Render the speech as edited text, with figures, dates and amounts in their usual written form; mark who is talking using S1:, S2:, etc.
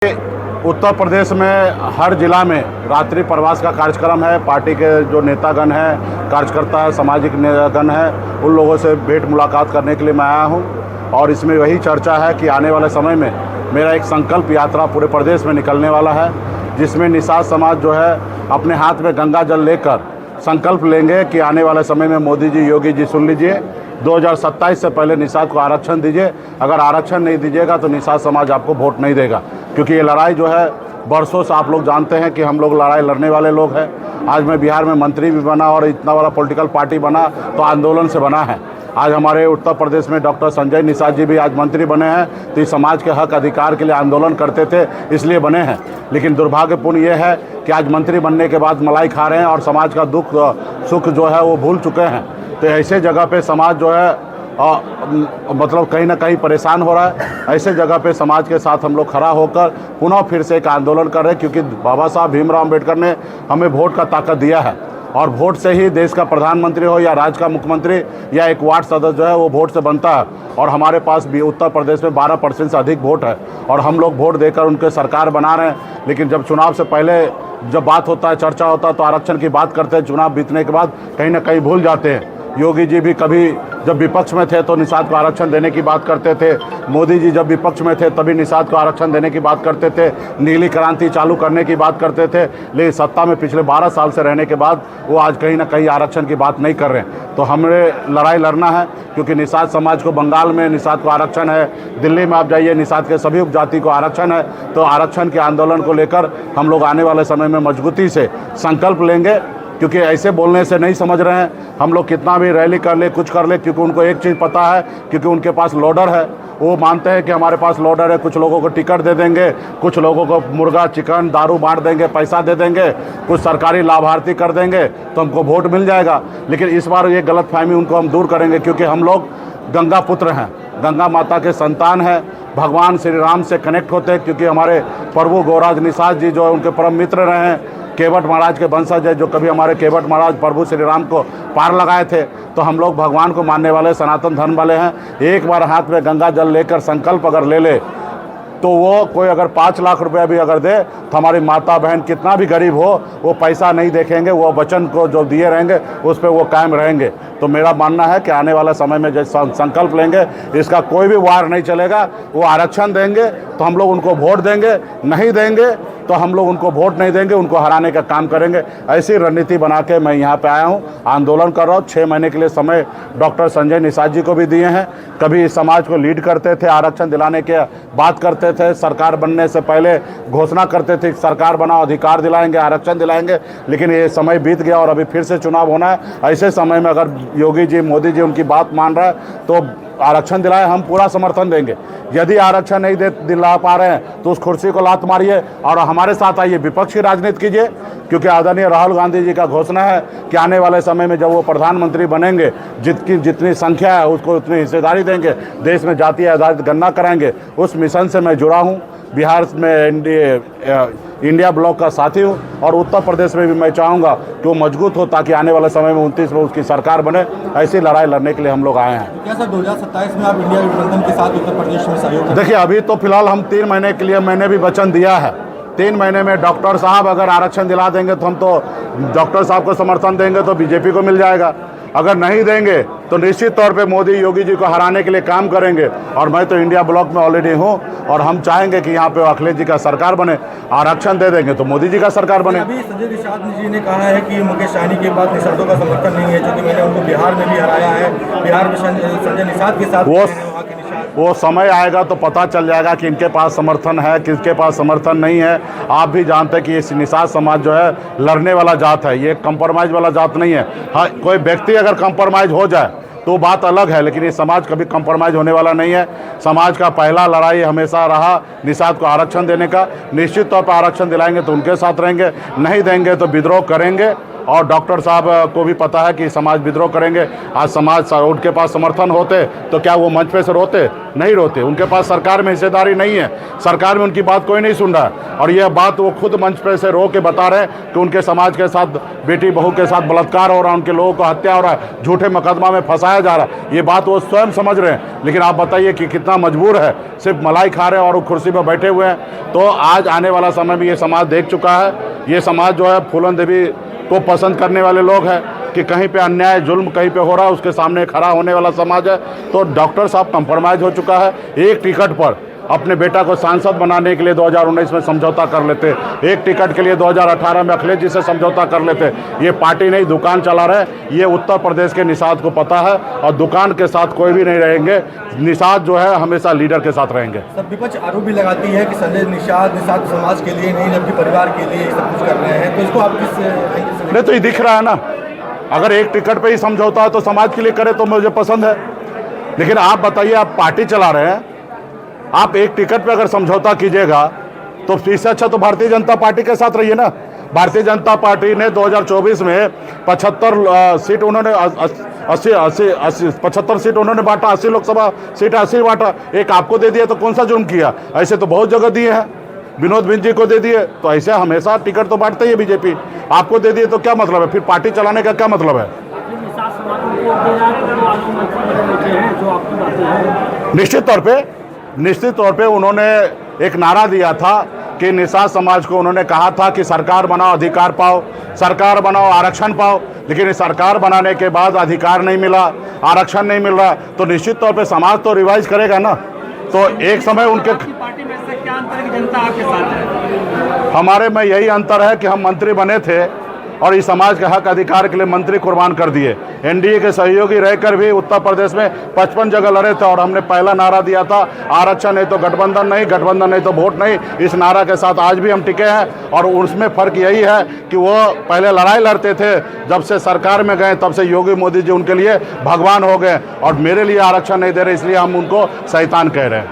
S1: उत्तर प्रदेश में हर जिला में रात्रि प्रवास का कार्यक्रम है। पार्टी के जो नेतागण हैं, कार्यकर्ता है, सामाजिक नेतागण हैं, उन लोगों से भेंट मुलाकात करने के लिए मैं आया हूं। और इसमें वही चर्चा है कि आने वाले समय में मेरा एक संकल्प यात्रा पूरे प्रदेश में निकलने वाला है, जिसमें निषाद समाज जो है अपने हाथ में गंगा जल लेकर संकल्प लेंगे कि आने वाले समय में मोदी जी, योगी जी, सुन लीजिए, 2027 से पहले निषाद को आरक्षण दीजिए। अगर आरक्षण नहीं दीजिएगा तो निषाद समाज आपको वोट नहीं देगा, क्योंकि ये लड़ाई जो है बरसों से आप लोग जानते हैं कि हम लोग लड़ाई लड़ने वाले लोग हैं। आज मैं बिहार में मंत्री भी बना और इतना बड़ा पॉलिटिकल पार्टी बना तो आंदोलन से बना है। आज हमारे उत्तर प्रदेश में डॉक्टर संजय निषाद जी भी आज मंत्री बने हैं, तो इस समाज के हक अधिकार के लिए आंदोलन करते थे, इसलिए बने हैं। लेकिन दुर्भाग्यपूर्ण ये है कि आज मंत्री बनने के बाद मलाई खा रहे हैं और समाज का दुख सुख जो है वो भूल चुके हैं। तो ऐसे जगह पे समाज जो है मतलब कहीं ना कहीं परेशान हो रहा है। ऐसे जगह पे समाज के साथ हम लोग खड़ा होकर पुनः फिर से एक आंदोलन कर रहे हैं, क्योंकि बाबा साहब भीमराव अम्बेडकर ने हमें वोट का ताकत दिया है और वोट से ही देश का प्रधानमंत्री हो या राज्य का मुख्यमंत्री या एक वार्ड सदस्य जो है वो वोट से बनता है। और हमारे पास भी उत्तर प्रदेश में 12% से अधिक वोट है और हम लोग वोट देकर उनके सरकार बना रहे हैं। लेकिन जब चुनाव से पहले जब बात होता है, चर्चा होता है, तो आरक्षण की बात करते हैं, चुनाव बीतने के बाद कहीं ना कहीं भूल जाते हैं। योगी जी भी कभी जब विपक्ष में थे तो निषाद को आरक्षण देने की बात करते थे, मोदी जी जब विपक्ष में थे तभी निषाद को आरक्षण देने की बात करते थे, नीली क्रांति चालू करने की बात करते थे। लेकिन सत्ता में पिछले 12 साल से रहने के बाद वो आज कहीं ना कहीं आरक्षण की बात नहीं कर रहे हैं। तो हमें लड़ाई लड़ना है, क्योंकि निषाद समाज को बंगाल में निषाद को आरक्षण है, दिल्ली में आप जाइए निषाद के सभी उपजाति को आरक्षण है। तो आरक्षण के आंदोलन को लेकर हम लोग आने वाले समय में मजबूती से संकल्प लेंगे, क्योंकि ऐसे बोलने से नहीं समझ रहे हैं। हम लोग कितना भी रैली कर ले, कुछ कर ले, क्योंकि उनको एक चीज़ पता है, क्योंकि उनके पास लोडर है। वो मानते हैं कि हमारे पास लोडर है, कुछ लोगों को टिकट दे देंगे, कुछ लोगों को मुर्गा, चिकन, दारू बांट देंगे, पैसा दे देंगे, कुछ सरकारी लाभार्थी कर देंगे तो हमको वोट मिल जाएगा। लेकिन इस बार ये गलतफहमी उनको हम दूर करेंगे, क्योंकि हम लोग गंगा पुत्र हैं, गंगा माता के संतान हैं, भगवान श्री राम से कनेक्ट होते हैं, क्योंकि हमारे प्रभु गौराज निषाद जी जो है उनके परम मित्र रहे हैं। केवट महाराज के वंशज है, जो कभी हमारे केवट महाराज प्रभु श्री राम को पार लगाए थे। तो हम लोग भगवान को मानने वाले सनातन धर्म वाले हैं। एक बार हाथ में गंगा जल लेकर संकल्प अगर ले ले तो वो कोई अगर 5 लाख रुपया भी अगर दे तो हमारी माता बहन कितना भी गरीब हो वो पैसा नहीं देखेंगे, वो वचन को जो दिए रहेंगे उस पर वो कायम रहेंगे। तो मेरा मानना है कि आने वाला समय में जैसे संकल्प लेंगे, इसका कोई भी वार नहीं चलेगा। वो आरक्षण देंगे तो हम लोग उनको वोट देंगे, नहीं देंगे तो हम लोग उनको वोट नहीं देंगे, उनको हराने का काम करेंगे। ऐसी रणनीति बना के मैं यहाँ पे आया हूँ, आंदोलन कर रहा हूँ। 6 महीने के लिए समय डॉक्टर संजय निषाद जी को भी दिए हैं। कभी इस समाज को लीड करते थे, आरक्षण दिलाने के बात करते थे, सरकार बनने से पहले घोषणा करते थे सरकार बनाओ, अधिकार दिलाएंगे, आरक्षण दिलाएंगे। लेकिन ये समय बीत गया और अभी फिर से चुनाव होना है। ऐसे समय में अगर योगी जी, मोदी जी उनकी बात मान रहा है तो आरक्षण दिलाए, हम पूरा समर्थन देंगे। यदि आरक्षण नहीं दिला पा रहे हैं तो उस कुर्सी को लात मारिए और हमारे साथ आइए, विपक्ष की राजनीति कीजिए, क्योंकि आदरणीय राहुल गांधी जी का घोषणा है कि आने वाले समय में जब वो प्रधानमंत्री बनेंगे, जितनी संख्या है उसको उतनी हिस्सेदारी देंगे, देश में जातीय आधारित गणना कराएंगे। उस मिशन से मैं जुड़ा हूँ। बिहार में इंडिया ब्लॉक का साथी हूँ और उत्तर प्रदेश में भी मैं चाहूँगा कि वो मजबूत हो, ताकि आने वाले समय में 29 में उसकी सरकार बने। ऐसी लड़ाई लड़ने के लिए हम लोग आए हैं।
S2: क्या सर 2027 में आप इंडिया गठबंधन के साथ उत्तर प्रदेश में सहयोग करेंगे?
S1: देखिए, अभी तो फिलहाल हम 3 महीने के लिए मैंने भी वचन दिया है। 3 महीने में डॉक्टर साहब अगर आरक्षण दिला देंगे तो हम तो डॉक्टर साहब को समर्थन देंगे तो बीजेपी को मिल जाएगा। अगर नहीं देंगे तो निश्चित तौर पे मोदी, योगी जी को हराने के लिए काम करेंगे। और मैं तो इंडिया ब्लॉक में ऑलरेडी हूँ और हम चाहेंगे कि यहाँ पे अखिलेश जी का सरकार बने। आरक्षण दे देंगे तो मोदी जी का सरकार बने।
S2: अभी संजय निषाद जी ने कहा है कि मुकेश सहनी के बाद निषादों का समर्थन नहीं है, क्योंकि मैंने उनको बिहार में भी हराया है। बिहार में संजय निषाद के साथ
S1: वो समय आएगा तो पता चल जाएगा कि इनके पास समर्थन है, किसके पास समर्थन नहीं है। आप भी जानते हैं कि ये निषाद समाज जो है लड़ने वाला जात है, ये कंप्रोमाइज़ वाला जात नहीं है। हाँ, कोई व्यक्ति अगर कंप्रोमाइज़ हो जाए तो बात अलग है, लेकिन ये समाज कभी कंप्रोमाइज़ होने वाला नहीं है। समाज का पहला लड़ाई हमेशा रहा निषाद को आरक्षण देने का। निश्चित तौर पर आरक्षण दिलाएंगे तो उनके साथ रहेंगे, नहीं देंगे तो विद्रोह करेंगे और डॉक्टर साहब को भी पता है कि समाज विद्रोह करेंगे। आज समाज उनके पास समर्थन होते तो क्या वो मंच पे से रोते? नहीं रोते। उनके पास सरकार में हिस्सेदारी नहीं है, सरकार में उनकी बात कोई नहीं सुन रहा है। और यह बात वो खुद मंच पे से रो के बता रहे हैं कि उनके समाज के साथ, बेटी बहू के साथ बलात्कार हो रहा है, उनके लोगों को हत्या हो रहा है, झूठे मुकदमा में फंसाया जा रहा है। ये बात वो स्वयं समझ रहे हैं, लेकिन आप बताइए कि कितना मजबूर है, सिर्फ मलाई खा रहे हैं और वो कुर्सी पर बैठे हुए हैं। तो आज आने वाला समय में ये समाज देख चुका है। ये समाज जो है फूलन देवी को पसंद करने वाले लोग हैं कि कहीं पे अन्याय जुल्म कहीं पे हो रहा है, उसके सामने खड़ा होने वाला समाज है। तो डॉक्टर साहब कंप्रोमाइज़ हो चुका है। एक टिकट पर अपने बेटा को सांसद बनाने के लिए 2019 में समझौता कर लेते, एक टिकट के लिए 2018 में अखिलेश जी से समझौता कर लेते। ये पार्टी नहीं, दुकान चला रहे। ये उत्तर प्रदेश के निषाद को पता है और दुकान के साथ कोई भी नहीं रहेंगे। निषाद जो है हमेशा लीडर के साथ रहेंगे।
S2: सब विपक्ष आरोप भी लगाती है कि संजय निषाद समाज के लिए नहीं जबकि परिवार के लिए ये सब कुछ कर रहे हैं, तो इसको आप किस
S1: नहीं, तो ये दिख रहा है ना, अगर एक टिकट पे ही समझौता है तो समाज के लिए करे तो मुझे पसंद है। लेकिन आप बताइए, आप पार्टी चला रहे हैं, आप एक टिकट पे अगर समझौता कीजिएगा तो इससे अच्छा तो भारतीय जनता पार्टी के साथ रहिए ना। भारतीय जनता पार्टी ने 2024 में 75 सीट उन्होंने 75 सीट उन्होंने बांटा, 80 लोकसभा सीट 80 बांटा। एक आपको दे दिया तो कौन सा जुर्म किया? ऐसे तो बहुत जगह दिए हैं। विनोद बिंद जी को दे दिए, तो ऐसे हमेशा टिकट तो बांटते ही है बीजेपी। आपको दे दिए तो क्या मतलब है? फिर पार्टी चलाने का क्या मतलब है? निश्चित तौर पे उन्होंने एक नारा दिया था कि निषाद समाज को उन्होंने कहा था कि सरकार बनाओ, अधिकार पाओ, सरकार बनाओ, आरक्षण पाओ। लेकिन इस सरकार बनाने के बाद अधिकार नहीं मिला, आरक्षण नहीं मिल रहा, तो निश्चित तौर पे समाज तो रिवाइज करेगा ना। तो एक समय उनके
S3: पार्टी में से क्या अंतर है कि जनता आपके साथ है?
S1: हमारे में यही अंतर है कि हम मंत्री बने थे और इस समाज के हक अधिकार के लिए मंत्री कुर्बान कर दिए। एनडीए के सहयोगी रहकर भी उत्तर प्रदेश में 55 जगह लड़े थे और हमने पहला नारा दिया था, आरक्षण नहीं तो गठबंधन नहीं, गठबंधन नहीं तो वोट नहीं। इस नारा के साथ आज भी हम टिके हैं। और उसमें फ़र्क यही है कि वो पहले लड़ाई लड़ते थे, जब से सरकार में गए तब से योगी मोदी जी उनके लिए भगवान हो गए और मेरे लिए आरक्षण नहीं दे रहे, इसलिए हम उनको शैतान कह रहे हैं।